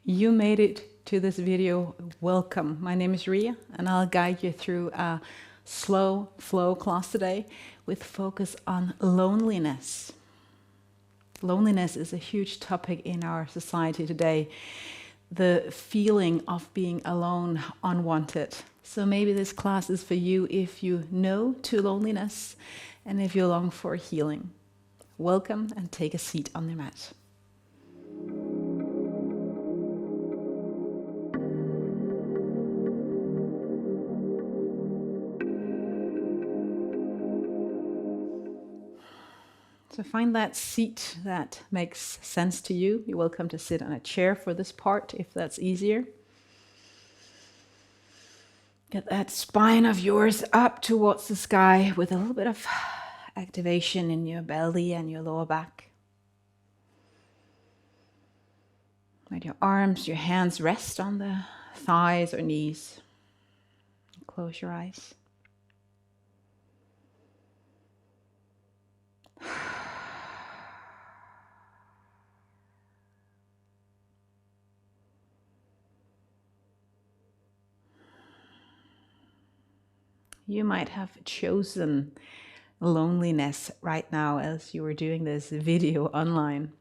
You made it to this video. Welcome. My name is Ria and I'll guide you through a slow flow class today with focus on loneliness. Loneliness is a huge topic in our society today. The feeling of being alone, unwanted. So maybe this class is for you if you know to loneliness and if you long for healing. Welcome and take a seat on the mat. So find that seat that makes sense to you. You're welcome to sit on a chair for this part if that's easier. Get that spine of yours up towards the sky with a little bit of activation in your belly and your lower back. Let your arms, your hands rest on the thighs or knees. Close your eyes. You might have chosen loneliness right now as you were doing this video online.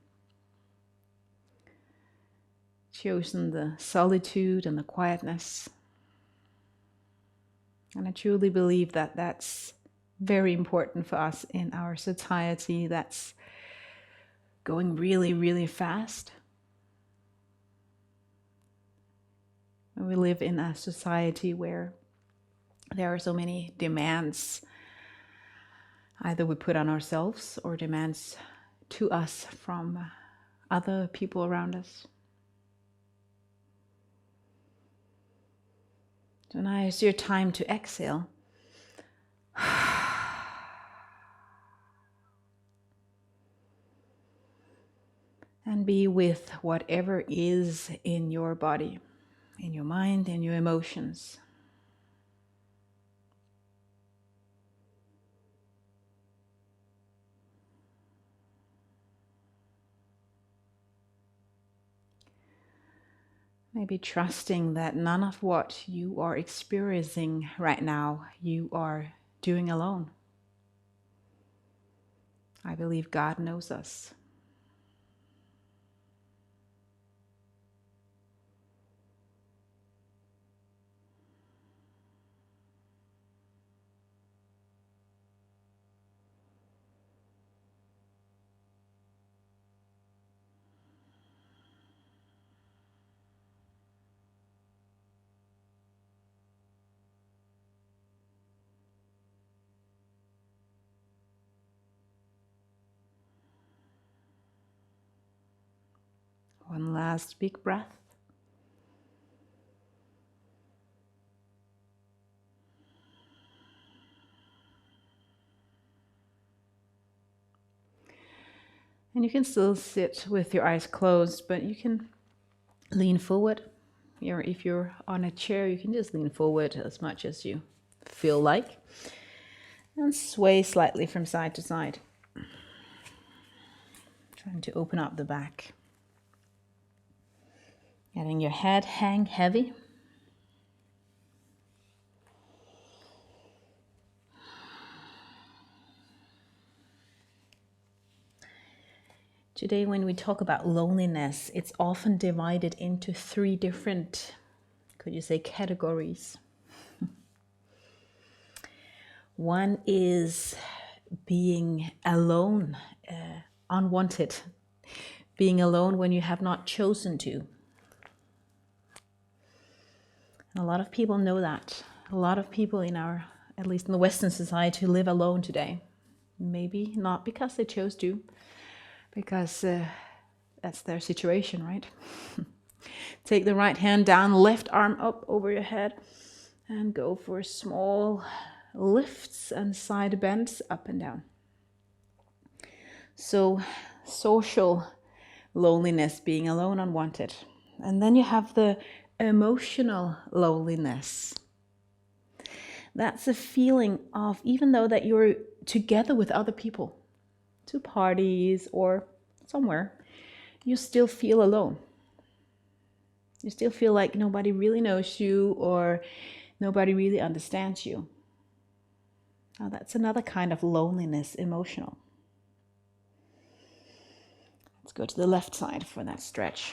Chosen the solitude and the quietness. And I truly believe that that's very important for us in our society that's going really, really fast. We live in a society where there are so many demands either we put on ourselves or demands to us from other people around us. So now is your time to exhale. And be with whatever is in your body, in your mind, in your emotions. Maybe trusting that none of what you are experiencing right now, you are doing alone. I believe God knows us. One last big breath. And you can still sit with your eyes closed, but you can lean forward. If you're on a chair, you can just lean forward as much as you feel like. And sway slightly from side to side. Trying to open up the back. Letting your head hang heavy. Today, when we talk about loneliness, it's often divided into three different, could you say, categories. One is being alone, unwanted, being alone when you have not chosen to. A lot of people know that. A lot of people in our, at least in the Western society, live alone today. Maybe not because they chose to, because that's their situation, right? Take the right hand down, left arm up over your head, and go for small lifts and side bends up and down. So, social loneliness, being alone, unwanted. And then you have the emotional loneliness. That's a feeling of, even though that you're together with other people, to parties or somewhere, you still feel alone. You still feel like nobody really knows you or nobody really understands you. Now that's another kind of loneliness, emotional. Let's go to the left side for that stretch.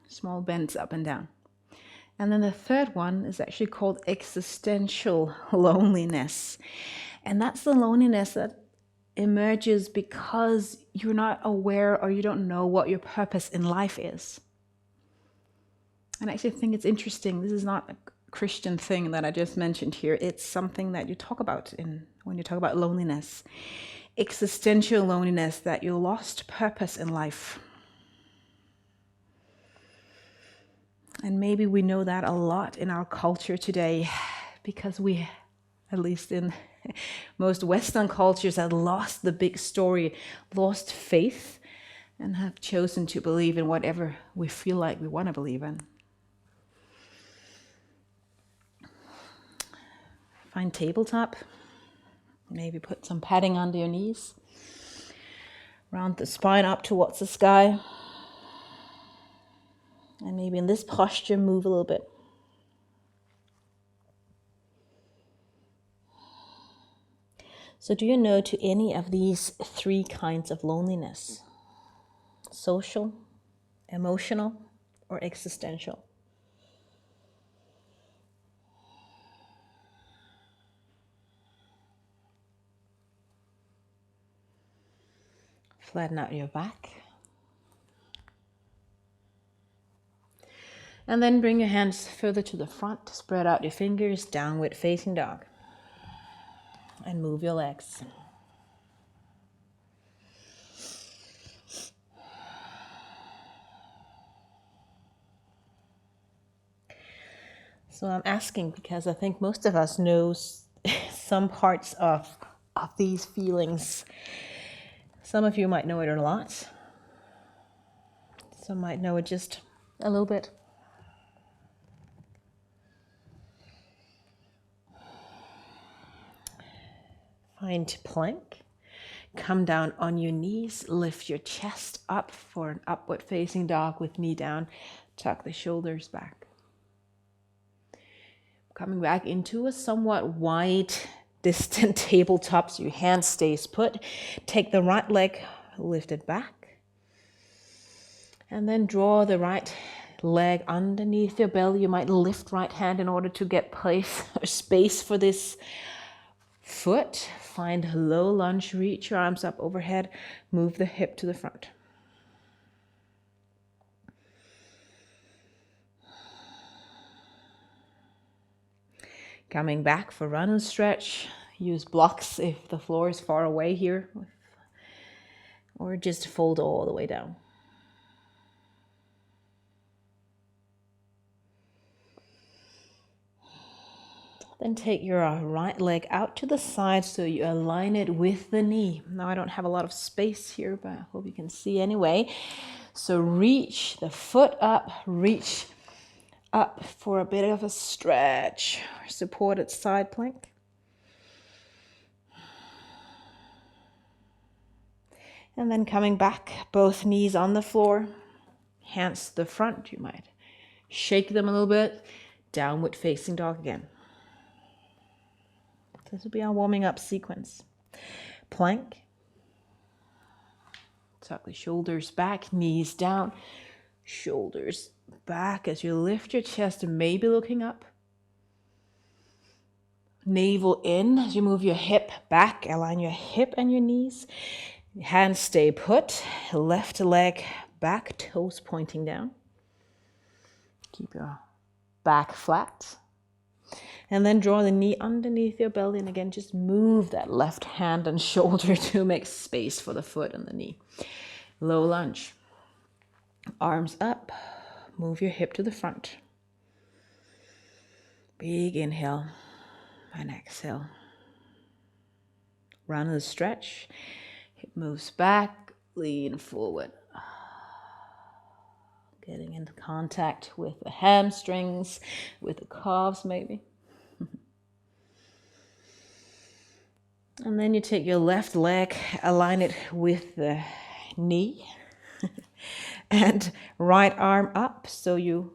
Small bends up and down. And then the third one is actually called existential loneliness. And that's the loneliness that emerges because you're not aware or you don't know what your purpose in life is. And I actually think it's interesting. This is not a Christian thing that I just mentioned here. It's something that you talk about when you talk about loneliness. Existential loneliness, that you lost purpose in life. And maybe we know that a lot in our culture today because we, at least in most Western cultures, have lost the big story, lost faith, and have chosen to believe in whatever we feel like we want to believe in. Find tabletop. Maybe put some padding under your knees. Round the spine up towards the sky. And maybe in this posture, move a little bit. So do you know to any of these three kinds of loneliness? Social, emotional, or existential? Flatten out your back. And then bring your hands further to the front. Spread out your fingers, downward facing dog. And move your legs. So I'm asking because I think most of us knows some parts of these feelings. Some of you might know it a lot. Some might know it just a little bit. Find plank. Come down on your knees. Lift your chest up for an upward facing dog with knee down. Tuck the shoulders back. Coming back into a somewhat wide, distant tabletop, so your hand stays put. Take the right leg, lift it back. And then draw the right leg underneath your belly. You might lift right hand in order to get place or space for this foot. Find low lunge, reach your arms up overhead, move the hip to the front. Coming back for run and stretch. Use blocks if the floor is far away here, or just fold all the way down. Then take your right leg out to the side so you align it with the knee. Now I don't have a lot of space here, but I hope you can see anyway. So reach the foot up, reach up for a bit of a stretch. Supported side plank. And then coming back, both knees on the floor, hands to the front. You might shake them a little bit. Downward facing dog again. This will be our warming up sequence. Plank. Tuck the shoulders back, knees down, shoulders back as you lift your chest and maybe looking up. Navel in as you move your hip back. Align your hip and your knees. Hands stay put. Left leg back, toes pointing down. Keep your back flat. And then draw the knee underneath your belly. And again, just move that left hand and shoulder to make space for the foot and the knee. Low lunge. Arms up. Move your hip to the front. Big inhale and exhale. Run the stretch. Hip moves back. Lean forward. Getting into contact with the hamstrings, with the calves maybe. And then you take your left leg, align it with the knee. And right arm up, so you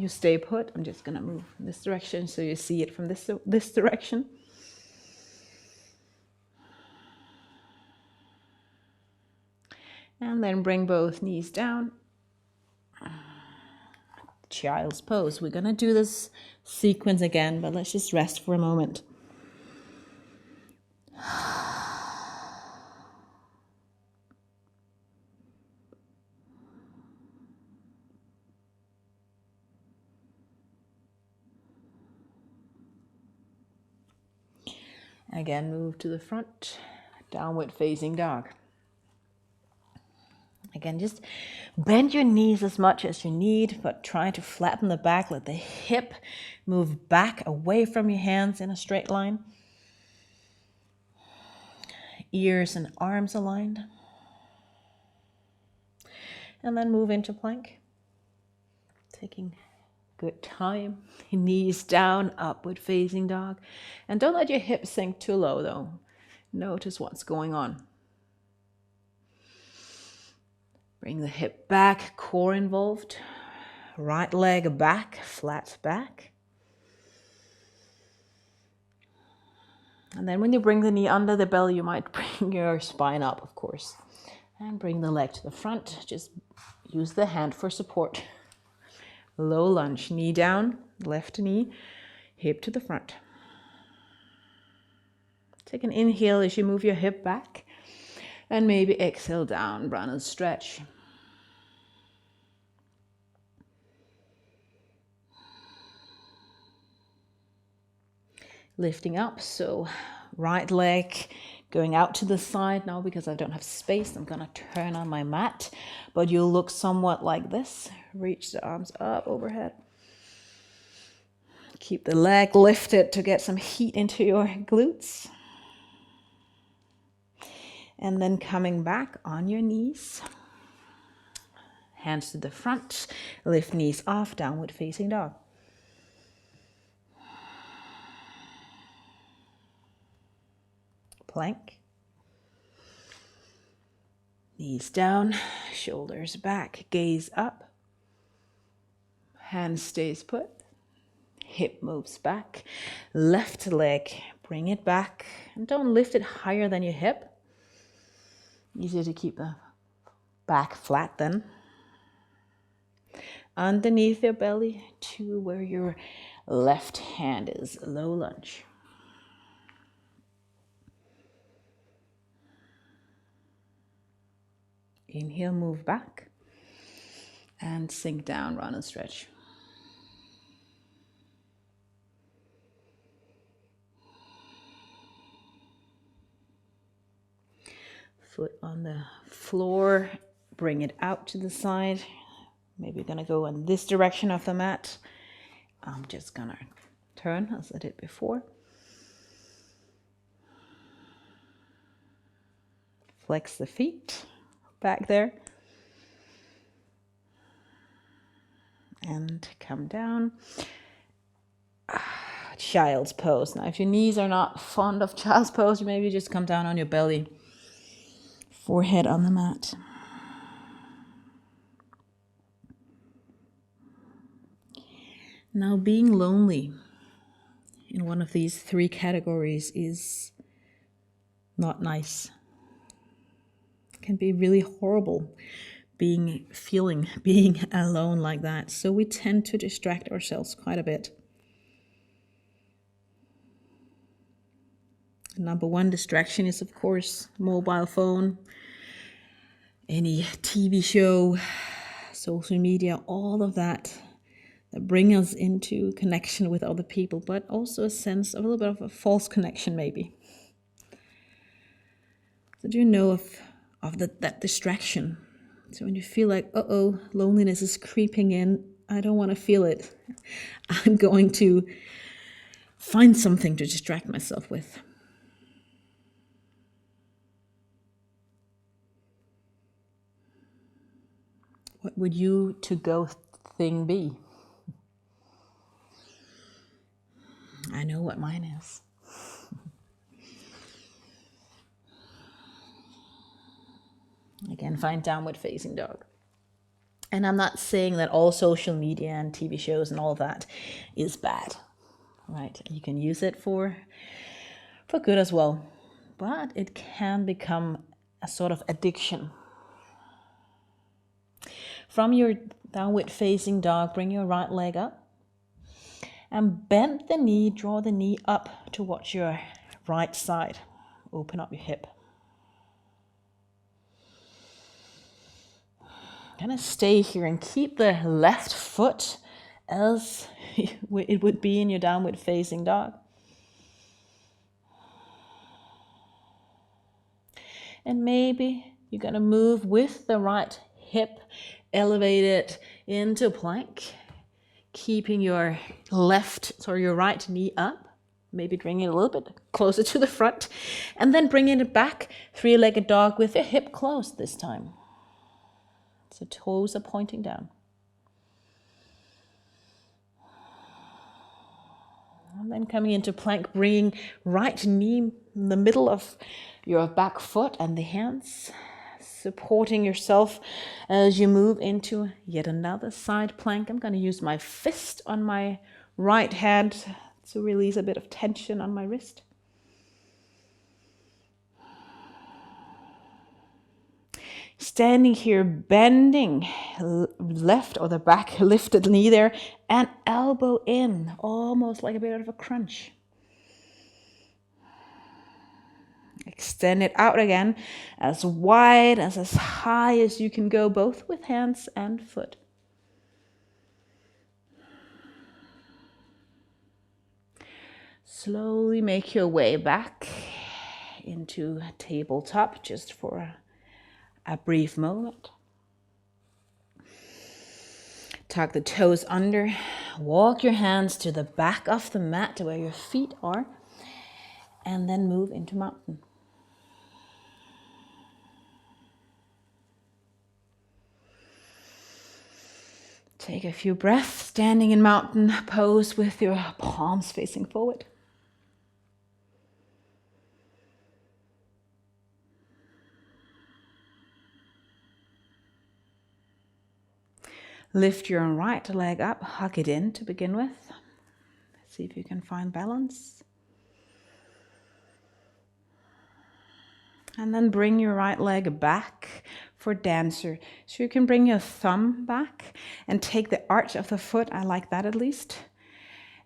stay put. I'm just gonna move in this direction so you see it from this direction. And then bring both knees down. Child's pose. We're gonna do this sequence again, but let's just rest for a moment. Again, move to the front, downward facing dog. Again, just bend your knees as much as you need, but try to flatten the back. Let the hip move back away from your hands in a straight line. Ears and arms aligned. And then move into plank. Taking good time. Knees down, upward facing dog. And don't let your hips sink too low though. Notice what's going on. Bring the hip back, core involved. Right leg back, flat back. And then when you bring the knee under the belly, you might bring your spine up, of course. And bring the leg to the front. Just use the hand for support. Low lunge, knee down, left knee, hip to the front. Take an inhale as you move your hip back. And maybe exhale down, run and stretch. Lifting up, so right leg going out to the side now because I don't have space. I'm gonna turn on my mat, but you'll look somewhat like this. Reach the arms up overhead. Keep the leg lifted to get some heat into your glutes. And then coming back on your knees. Hands to the front, lift knees off, downward facing dog. Plank. Knees down, shoulders back, gaze up. Hand stays put. Hip moves back. Left leg, bring it back. And don't lift it higher than your hip. Easier to keep the back flat then. Underneath your belly to where your left hand is, low lunge. Inhale, move back. And sink down, run and stretch. Foot on the floor, bring it out to the side. Maybe you're gonna go in this direction of the mat. I'm just gonna turn as I did before. Flex the feet back there. And come down. Child's pose. Now, if your knees are not fond of child's pose, maybe just come down on your belly. Forehead on the mat. Now, being lonely in one of these three categories is not nice. It can be really horrible being alone like that. So we tend to distract ourselves quite a bit. Number one distraction is, of course, mobile phone, any TV show, social media, all of that bring us into connection with other people, but also a sense of a little bit of a false connection maybe. So do you know of that distraction? So when you feel like, loneliness is creeping in, I don't want to feel it. I'm going to find something to distract myself with. What would your to-go thing be? I know what mine is. Again, find downward facing dog. And I'm not saying that all social media and TV shows and all that is bad, right? You can use it for good as well, but it can become a sort of addiction. From your downward facing dog, bring your right leg up and bend the knee, draw the knee up towards your right side. Open up your hip. Gonna stay here and keep the left foot as it would be in your downward facing dog. And maybe you're gonna move with the right hip elevated into plank, keeping your your right knee up. Maybe bring it a little bit closer to the front, and then bringing it back, three-legged dog with your hip closed this time. So toes are pointing down. And then coming into plank, bringing right knee in the middle of your back foot and the hands, supporting yourself as you move into yet another side plank. I'm going to use my fist on my right hand to release a bit of tension on my wrist. Standing here, bending left or the back lifted knee there, and elbow in, almost like a bit of a crunch. Extend it out again, as wide as high as you can go, both with hands and foot. Slowly make your way back into tabletop just for a brief moment. Tuck the toes under, walk your hands to the back of the mat where your feet are, and then move into mountain. Take a few breaths, standing in mountain pose with your palms facing forward. Lift your right leg up, hug it in to begin with. See if you can find balance. And then bring your right leg back for dancer. So you can bring your thumb back and take the arch of the foot. I like that at least.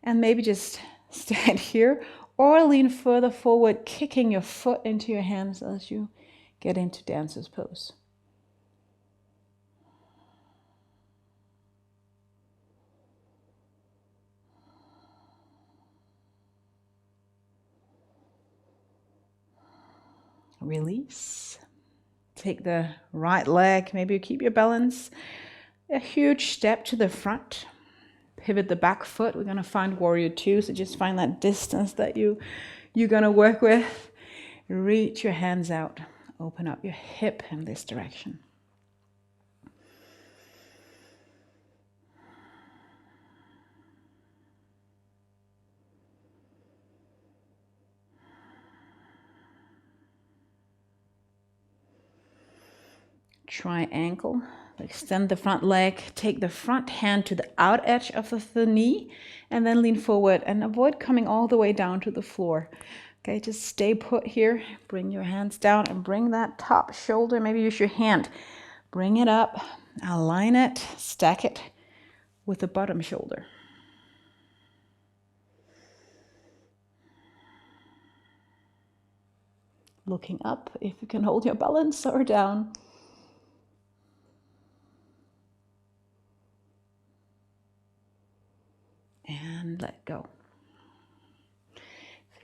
And maybe just stand here or lean further forward, kicking your foot into your hands as you get into dancer's pose. Release. Take the right leg, maybe you keep your balance. A huge step to the front. Pivot the back foot. We're going to find warrior two, so just find that distance that you're going to work with. Reach your hands out. Open up your hip in this direction. Triangle. Extend the front leg, take the front hand to the out edge of the knee, and then lean forward and avoid coming all the way down to the floor. Okay, just stay put here. Bring your hands down and bring that top shoulder, maybe use your hand. Bring it up, align it, stack it with the bottom shoulder. Looking up if you can hold your balance, or down. And let go.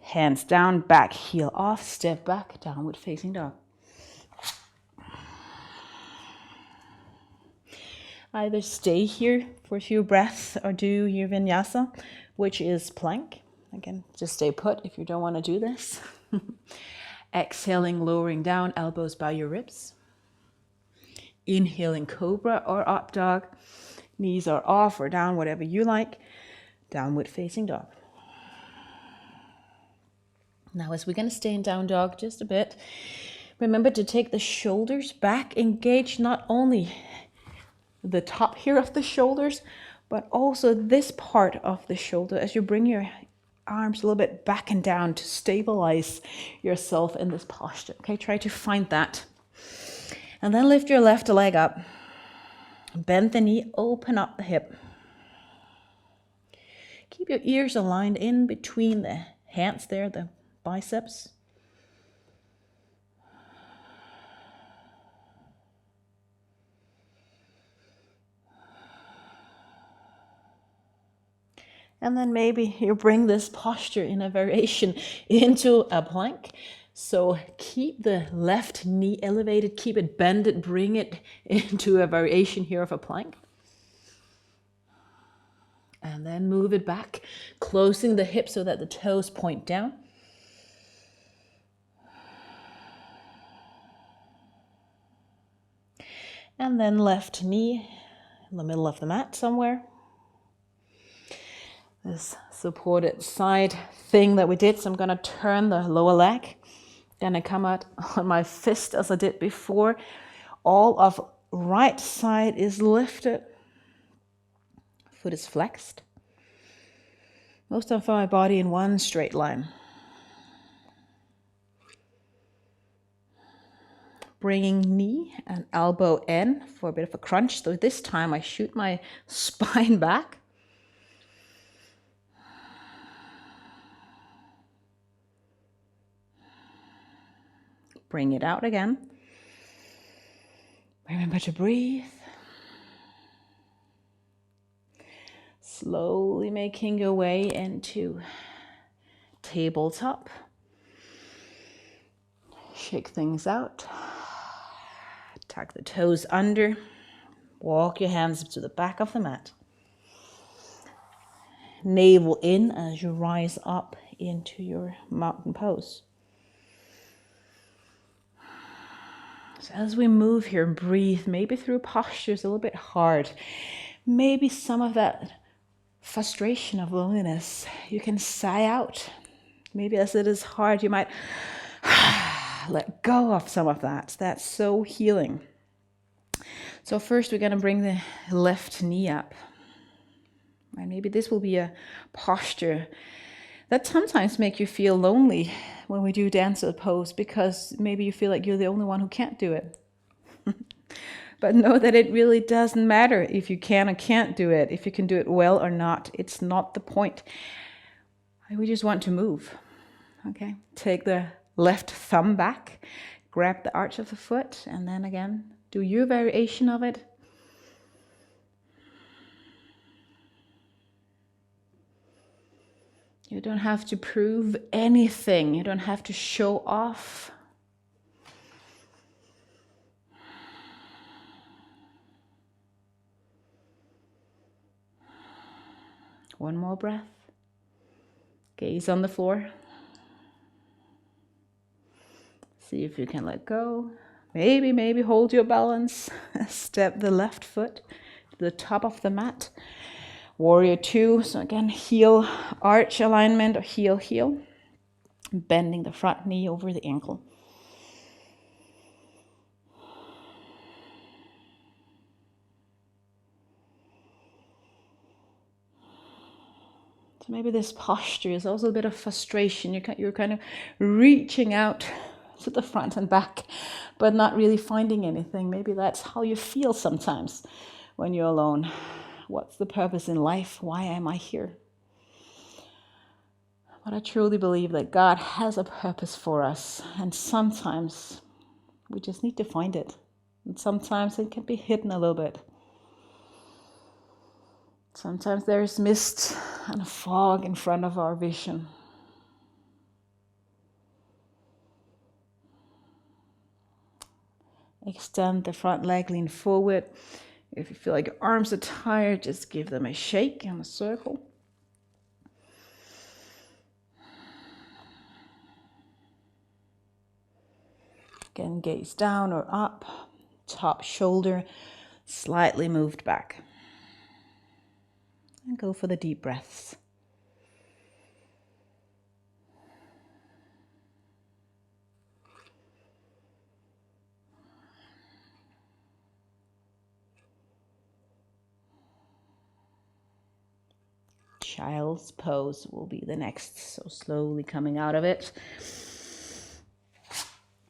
Hands down, back heel off, step back, downward facing dog. Either stay here for a few breaths or do your vinyasa, which is plank. Again, just stay put if you don't want to do this. Exhaling, lowering down, elbows by your ribs. Inhaling cobra or up dog. Knees are off or down, whatever you like. Downward facing dog. Now as we're going to stay in down dog just a bit, Remember to take the shoulders back, engage not only the top here of the shoulders, but also this part of the shoulder as you bring your arms a little bit back and down to stabilize yourself in this posture. Okay, try to find that. And then lift your left leg up. Bend the knee, open up the hip. Keep your ears aligned in between the hands there, the biceps. And then maybe you bring this posture in a variation into a plank. So keep the left knee elevated, keep it bended, bring it into a variation here of a plank. And then move it back, closing the hips so that the toes point down. And then left knee in the middle of the mat somewhere. This supported side thing that we did. So I'm going to turn the lower leg. Gonna come out on my fist as I did before. All of right side is lifted. Foot is flexed. Most of my body in one straight line. Bringing knee and elbow in for a bit of a crunch. So this time I shoot my spine back. Bring it out again. Remember to breathe. Slowly making your way into tabletop. Shake things out. Tuck the toes under. Walk your hands to the back of the mat. Navel in as you rise up into your mountain pose. So as we move here and breathe, maybe through postures a little bit hard, maybe some of that frustration of loneliness, you can sigh out. Maybe as it is hard, you might let go of some of that. That's so healing. So first we're going to bring the left knee up. And maybe this will be a posture that sometimes make you feel lonely when we do dancer pose, because maybe you feel like you're the only one who can't do it. But know that it really doesn't matter if you can or can't do it, if you can do it well or not. It's not the point. We just want to move. Okay, take the left thumb back, grab the arch of the foot, and then again, do your variation of it. You don't have to prove anything. You don't have to show off. One more breath. Gaze on the floor. See if you can let go. Maybe hold your balance. Step the left foot to the top of the mat. Warrior 2. So again, heel, arch alignment, or heel. Bending the front knee over the ankle. So maybe this posture is also a bit of frustration. You're kind of reaching out to the front and back, but not really finding anything. Maybe that's how you feel sometimes when you're alone. What's the purpose in life? Why am I here? But I truly believe that God has a purpose for us, and sometimes we just need to find it. And sometimes it can be hidden a little bit. Sometimes there's mist and fog in front of our vision. Extend the front leg, lean forward. If you feel like your arms are tired, just give them a shake and a circle. Again, gaze down or up. Top shoulder slightly moved back. And go for the deep breaths. child's pose will be the next. So slowly coming out of it.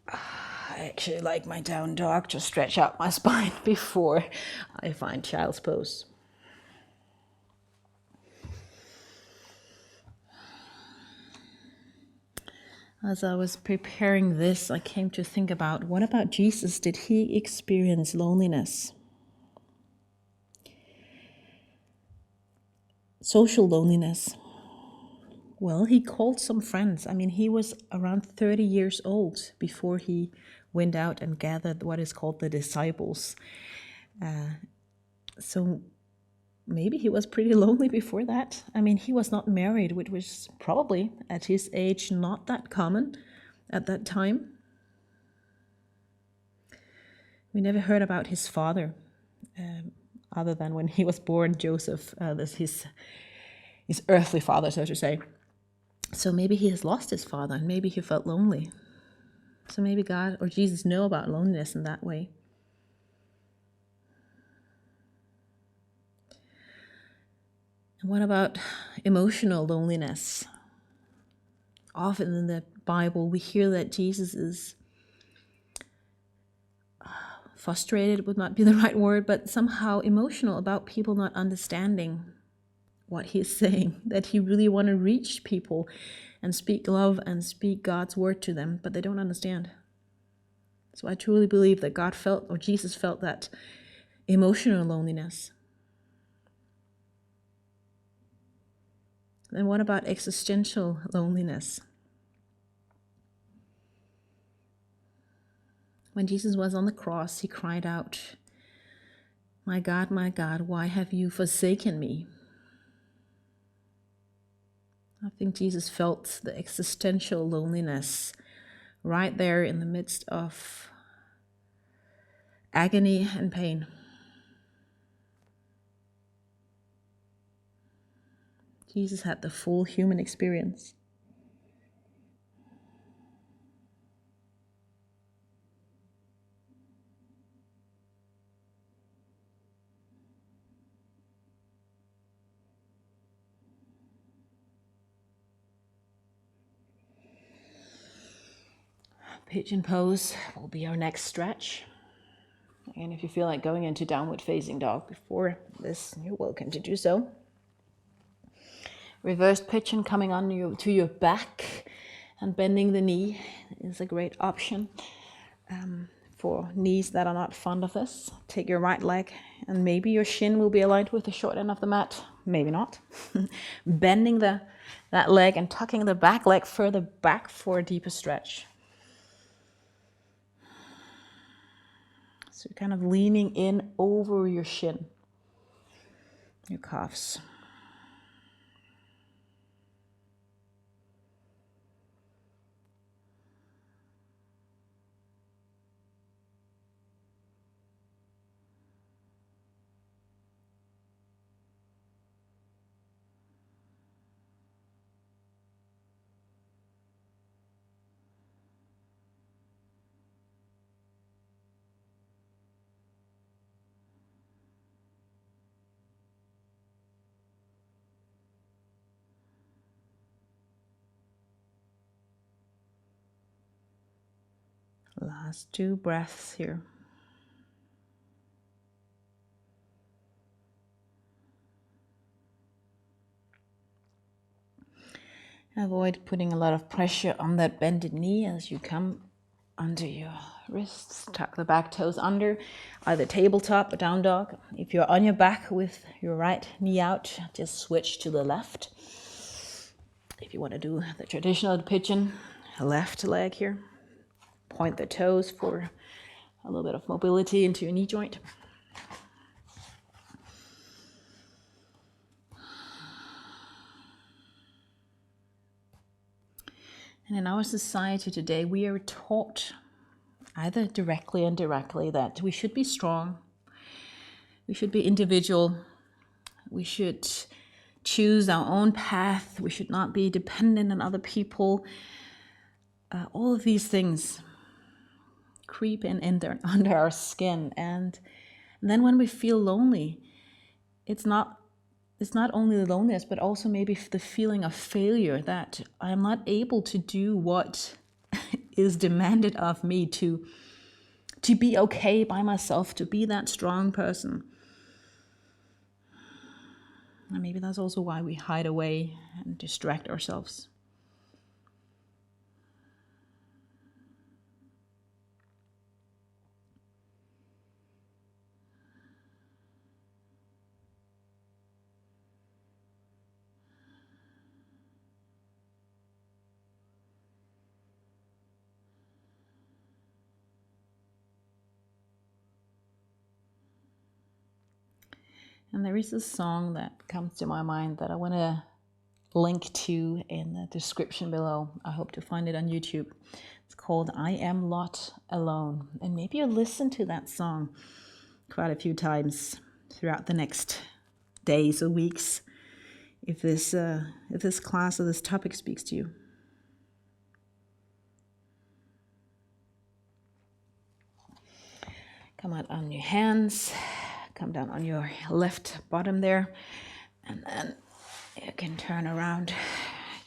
I actually like my down dog to stretch out my spine before I find child's pose. As I was preparing this, I came to think about, what about Jesus? Did he experience loneliness? Social loneliness. Well, he called some friends. I mean, he was around 30 years old before he went out and gathered what is called the disciples. So maybe he was pretty lonely before that. I mean, he was not married, which was probably at his age not that common at that time. We never heard about his father, other than when he was born, Joseph, his earthly father, so to say. So maybe he has lost his father, and maybe he felt lonely. So maybe God or Jesus know about loneliness in that way. And what about emotional loneliness? Often in the Bible, we hear that Jesus is frustrated, would not be the right word, but somehow emotional about people not understanding what he's saying, that he really want to reach people and speak love and speak God's word to them, but they don't understand. So I truly believe that God felt, or Jesus felt, that emotional loneliness. Then what about existential loneliness? When Jesus was on the cross, he cried out, my God, why have you forsaken me?" I think Jesus felt the existential loneliness right there in the midst of agony and pain. Jesus had the full human experience. Pigeon pose will be our next stretch. And if you feel like going into downward facing dog before this, you're welcome to do so. Reverse pigeon coming on to your back and bending the knee is a great option for knees that are not fond of this. Take your right leg and maybe your shin will be aligned with the short end of the mat. Maybe not. Bending that leg and tucking the back leg further back for a deeper stretch. So you're kind of leaning in over your shin, your calves. Last 2 breaths here. Avoid putting a lot of pressure on that bended knee as you come under your wrists. Tuck the back toes under, either tabletop or down dog. If you're on your back with your right knee out, just switch to the left. If you want to do the traditional pigeon, left leg here. Point the toes for a little bit of mobility into your knee joint. And in our society today, we are taught, either directly or indirectly, that we should be strong, we should be individual, we should choose our own path, we should not be dependent on other people. All of these things creep in under our skin, and then when we feel lonely, it's not it's not only the loneliness, but also maybe the feeling of failure, that I'm not able to do what is demanded of me to be okay by myself, to be that strong person. And maybe that's also why we hide away and distract ourselves. And there is a song that comes to my mind that I want to link to in the description below. I hope to find it on YouTube. It's called I Am Not Alone. And maybe you'll listen to that song quite a few times throughout the next days or weeks if this class or this topic speaks to you. Come out on your hands, come down on your left bottom there, and then you can turn around.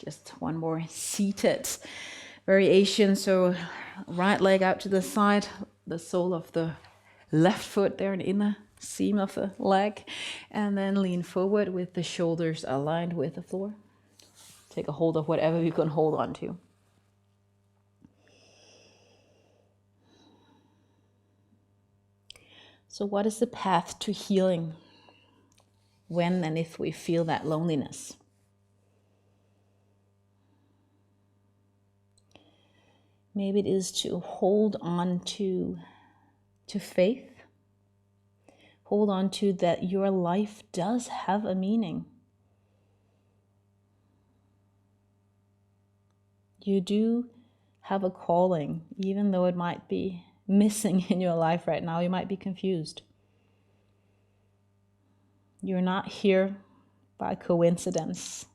Just one more seated variation. So right leg out to the side, the sole of the left foot there, an inner seam of the leg, and then lean forward with the shoulders aligned with the floor. Take a hold of whatever you can hold on to. So what is the path to healing when and if we feel that loneliness? Maybe it is to hold on to faith. Hold on to that your life does have a meaning. You do have a calling, even though it might be missing in your life right now. You might be confused. You're not here by coincidence.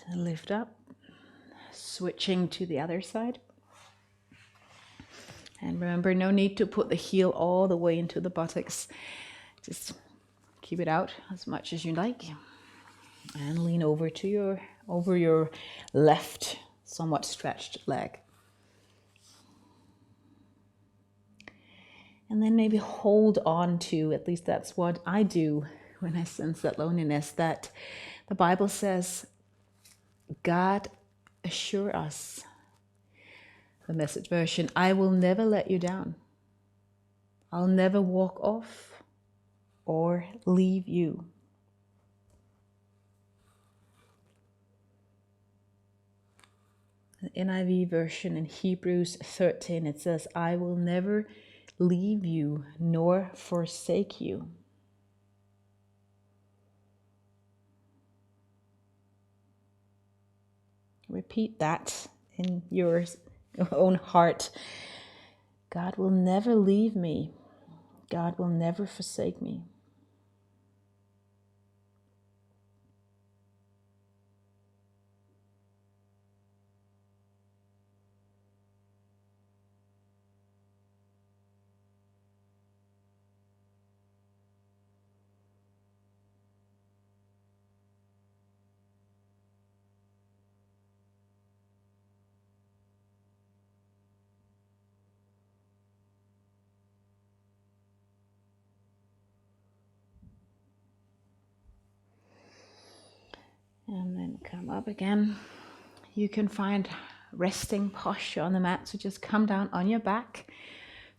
And lift up, switching to the other side. And remember, no need to put the heel all the way into the buttocks. Just keep it out as much as you like. And lean over to your left, somewhat stretched leg. And then maybe hold on to, at least that's what I do when I sense that loneliness, that the Bible says, God assure us, the Message version, I will never let you down. I'll never walk off or leave you. The NIV version in Hebrews 13, it says, I will never leave you nor forsake you. Repeat that in your own heart. God will never leave me. God will never forsake me. And then come up again. You can find resting posture on the mat. So just come down on your back.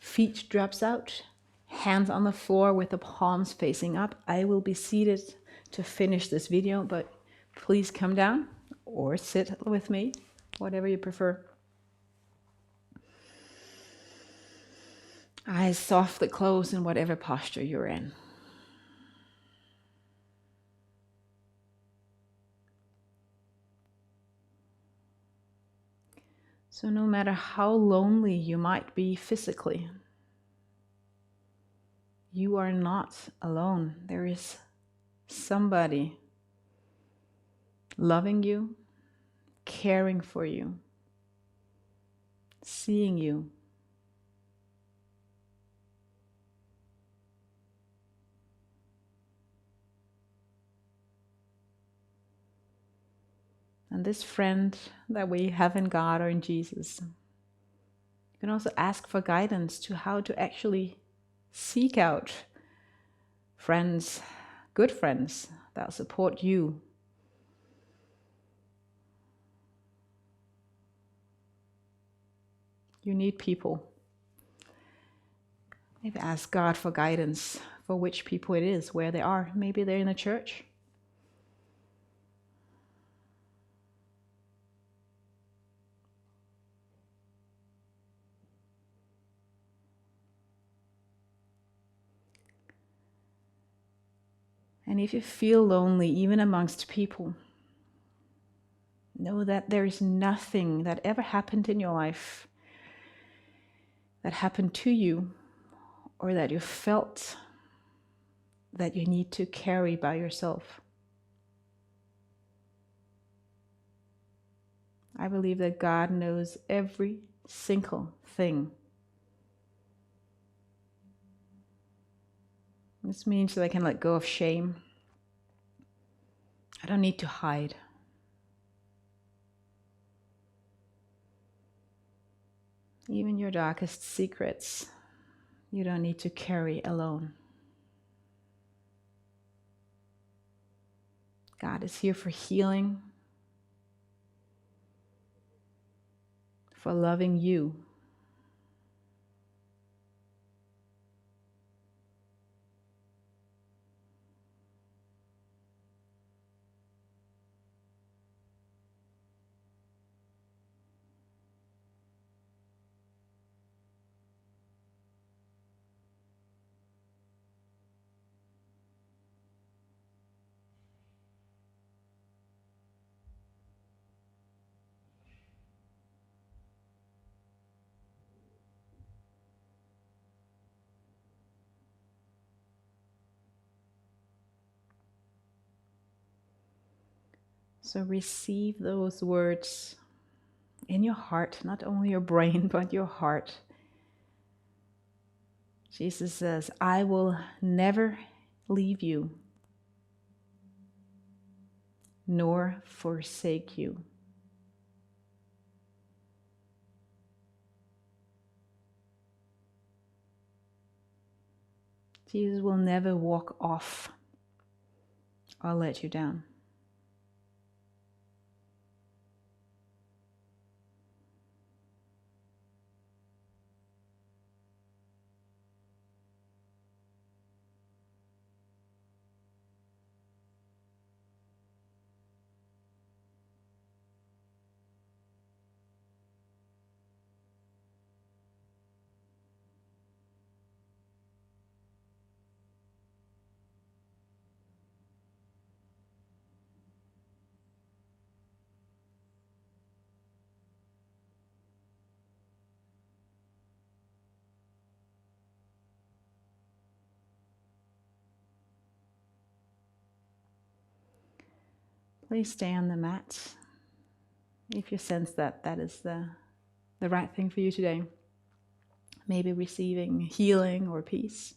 Feet drops out. Hands on the floor with the palms facing up. I will be seated to finish this video, but please come down or sit with me, whatever you prefer. Eyes softly closed in whatever posture you're in. So no matter how lonely you might be physically, you are not alone. There is somebody loving you, caring for you, seeing you. And this friend that we have in God or in Jesus, you can also ask for guidance to how to actually seek out friends, good friends that support you. You need people. Maybe ask God for guidance for which people it is, where they are. Maybe they're in a church. And if you feel lonely, even amongst people, know that there is nothing that ever happened in your life that happened to you or that you felt that you need to carry by yourself. I believe that God knows every single thing. This means that I can let go of shame. I don't need to hide. Even your darkest secrets, you don't need to carry alone. God is here for healing, for loving you. So receive those words in your heart, not only your brain, but your heart. Jesus says, I will never leave you, nor forsake you. Jesus will never walk off or let you down. Please stay on the mat if you sense that that is the right thing for you today. Maybe receiving healing or peace.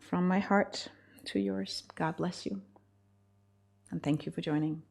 From my heart to yours, God bless you. And thank you for joining.